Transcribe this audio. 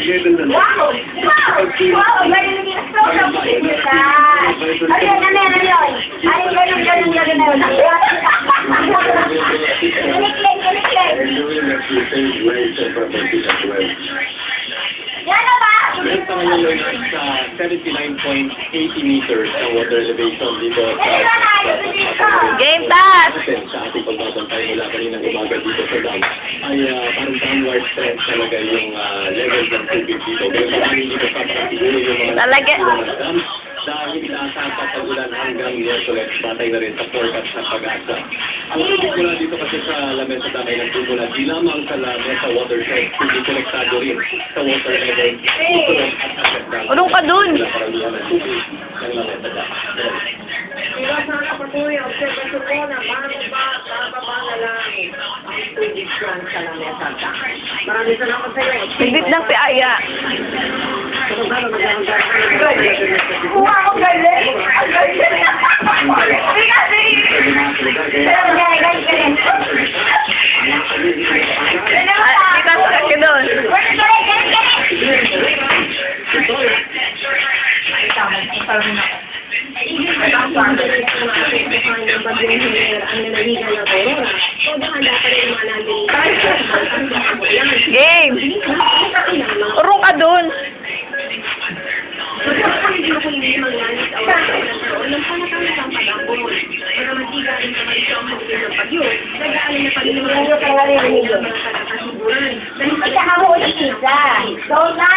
Wow! Wow! Galing din ang program ko kita. Ayun, ano yun? Ayun, ganun na yun. Yan na ba? Meron pa ngayon sa 79.80 meters ang water elevation dito sa Game task! sa ating pagbabantay mula kaninang umaga dito sa dam ay parang downward trend talaga yung level ng tubig dito. Kaya maraming dito sa siguro yung mga Talaga. dam dahil inaasahan pa pag-ulan hanggang Miyerkules, batay na rin sa forecast ng pag-asa. Ang pagkula dito kasi sa lamesa damay ng tumula, di lamang sa lamesa watershed, hindi konektado rin sa water level. Urong ka dun! Wala karamihan ng tubig ng lamesa damay. Diba sana patuloy ang observasyon ko na bababa na lang ang tubig dyan sa lamesa. Maraming salamat sa iyo. Higit ng piaya. Kuha ko galing. Ang galing. Hindi kasi. Pero galing. Ikas ka dun. Game! Urong ka dun! Ika ka mo ulit isa. So, na.